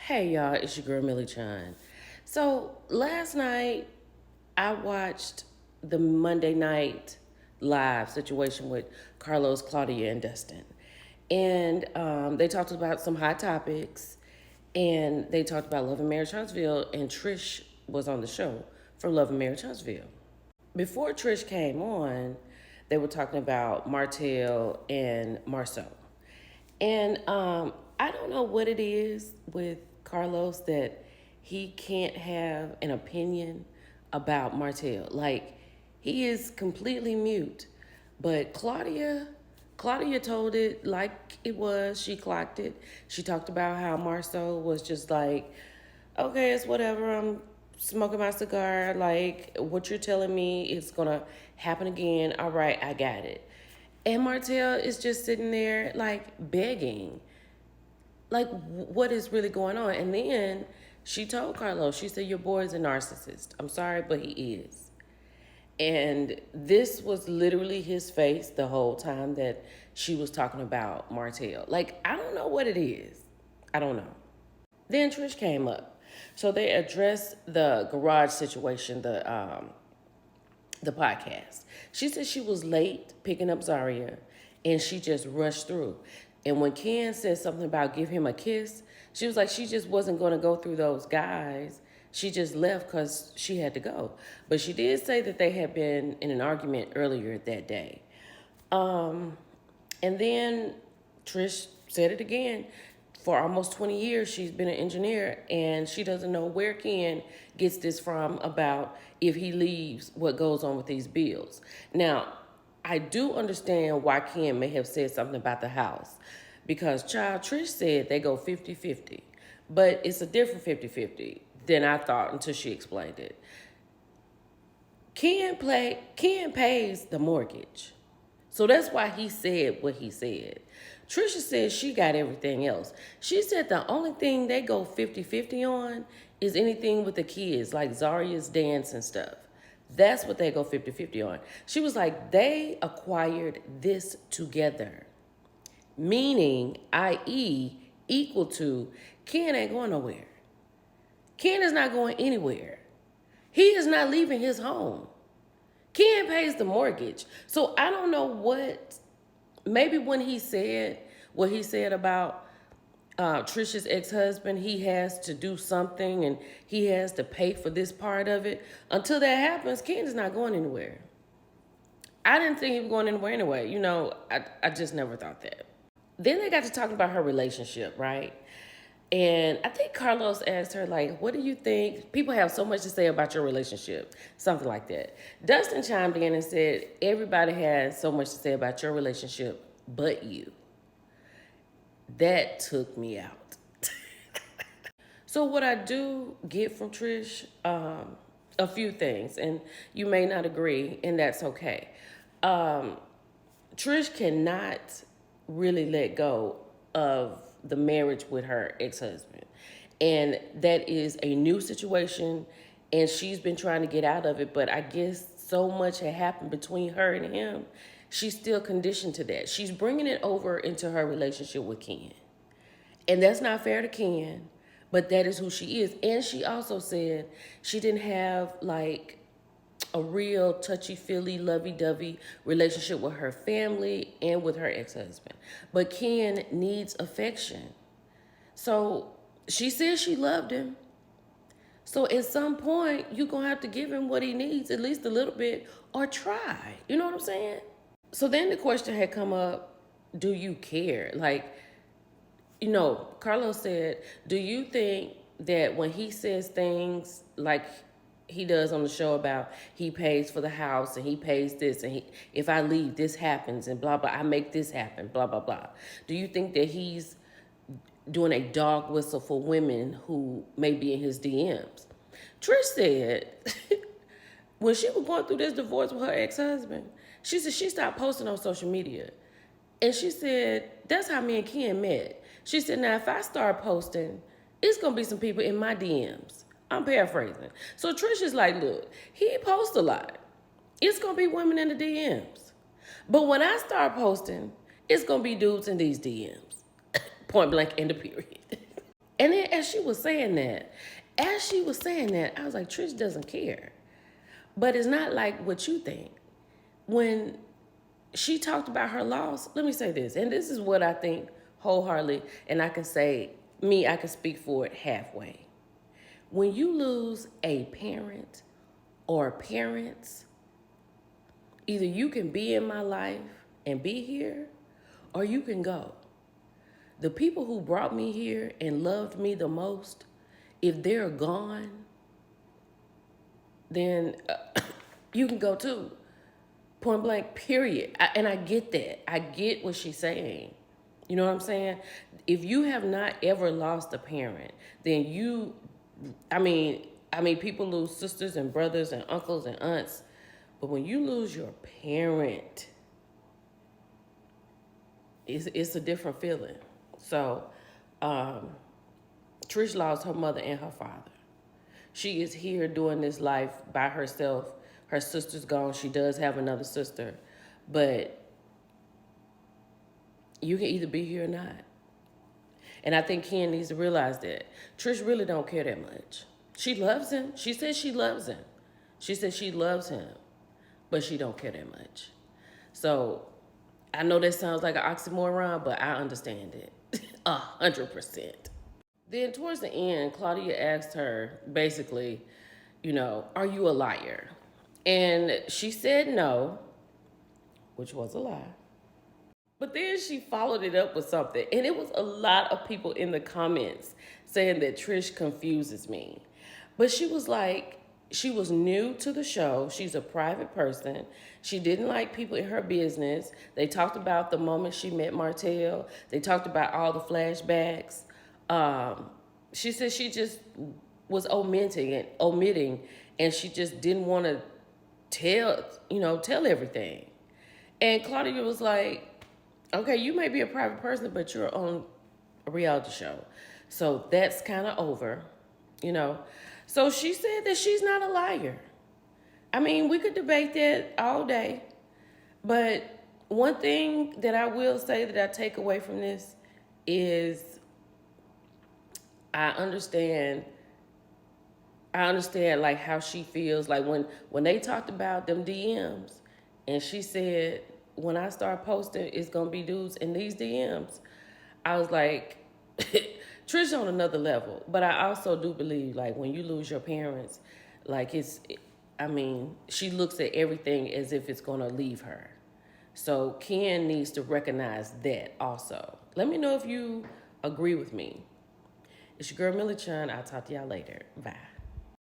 Hey y'all, it's your girl Millie Chan. So last night I watched the Monday night live situation with Carlos, Claudia, and Dustin. And they talked about some hot topics and they talked about Love and Marriage Huntsville, and Trish was on the show for Love and Marriage Huntsville. Before Trish came on, they were talking about Martell and Marceau. And I don't know what it is with Carlos that he can't have an opinion about Martell. Like, he is completely mute. But Claudia told it like it was. She clocked it. She talked about how Marceau was just like, okay, it's whatever. I'm smoking my cigar. Like, what you're telling me is going to happen again. All right, I got it. And Martell is just sitting there, like, begging. Like, what is really going on? And then she told Carlos, she said, your boy is a narcissist. I'm sorry, but he is. And this was literally his face the whole time that she was talking about Martell. Like, I don't know what it is. I don't know. Then Trish came up. So they addressed the garage situation, the podcast. She said she was late picking up Zaria and she just rushed through. And when Ken said something about give him a kiss, she was like, she just wasn't going to go through those guys. She just left because she had to go. But she did say that they had been in an argument earlier that day. And then Trish said it again. For almost 20 years, she's been an engineer, and she doesn't know where Ken gets this from about if he leaves, what goes on with these bills. Now, I do understand why Ken may have said something about the house, because Trish said they go 50-50, but it's a different 50-50 than I thought until she explained it. Ken pays the mortgage. So that's why he said what he said. Trisha said she got everything else. She said the only thing they go 50-50 on is anything with the kids, like Zaria's dance and stuff. That's what they go 50-50 on. She was like, they acquired this together. Meaning, i.e., equal to, Ken ain't going nowhere. Ken is not going anywhere. He is not leaving his home. Ken pays the mortgage. So I don't know what, maybe when he said what he said about Trisha's ex-husband, he has to do something and he has to pay for this part of it. Until that happens, Ken is not going anywhere. I didn't think he was going anywhere anyway. You know, I just never thought that. Then they got to talking about her relationship, right? And I think Carlos asked her, like, what do you think? People have so much to say about your relationship, something like that. Dustin chimed in and said, everybody has so much to say about your relationship but you. That took me out. So what I do get from Trish, a few things, and you may not agree, and that's okay. Trish cannot really let go of the marriage with her ex-husband. And that is a new situation, and she's been trying to get out of it, but I guess so much had happened between her and him, she's still conditioned to that. She's bringing it over into her relationship with Ken. And that's not fair to Ken, but that is who she is. And she also said she didn't have like a real touchy-feely, lovey-dovey relationship with her family and with her ex-husband. But Ken needs affection. So she said she loved him. So at some point, you're going to have to give him what he needs, at least a little bit, or try. You know what I'm saying? So then the question had come up, do you care? Like, you know, Carlos said, do you think that when he says things like he does on the show about he pays for the house and he pays this and if I leave, this happens and blah, blah, I make this happen, blah, blah, blah. Do you think that he's doing a dog whistle for women who may be in his DMs? Trish said when she was going through this divorce with her ex-husband, she said she stopped posting on social media. And she said, that's how me and Ken met. She said, now if I start posting, it's going to be some people in my DMs. I'm paraphrasing. So Trish is like, look, he posts a lot. It's going to be women in the DMs. But when I start posting, it's going to be dudes in these DMs. Point blank, end of period. And then as she was saying that, I was like, Trish doesn't care. But it's not like what you think. When she talked about her loss, let me say this, and this is what I think wholeheartedly, and I can say, I can speak for it halfway. When you lose a parent or parents, either you can be in my life and be here, or you can go. The people who brought me here and loved me the most, if they're gone, then you can go too. Point blank, period. And I get that. I get what she's saying. You know what I'm saying? If you have not ever lost a parent, then I mean, people lose sisters and brothers and uncles and aunts, but when you lose your parent, it's a different feeling. So, Trish lost her mother and her father. She is here doing this life by herself. Her sister's gone. She does have another sister, but you can either be here or not. And I think Ken needs to realize that. Trish really don't care that much. She loves him. She says she loves him. She says she loves him, but she don't care that much. So I know that sounds like an oxymoron, but I understand it 100%. Then towards the end, Claudia asked her basically, are you a liar? And she said no, which was a lie. But then she followed it up with something. And it was a lot of people in the comments saying that Trish confuses me. But she was like, she was new to the show. She's a private person. She didn't like people in her business. They talked about the moment she met Martell. They talked about all the flashbacks. She said she just was omitting, and she just didn't want to tell everything. And Claudia was like, okay, you may be a private person, but you're on a reality show. So that's kind of over, So she said that she's not a liar. I mean, we could debate that all day. But one thing that I will say that I take away from this is I understand like how she feels. Like when they talked about them DMs and she said, when I start posting, it's going to be dudes in these DMs. I was like, Trish on another level. But I also do believe, like, when you lose your parents, like, she looks at everything as if it's going to leave her. So Ken needs to recognize that also. Let me know if you agree with me. It's your girl, Millie Chun. I'll talk to y'all later. Bye.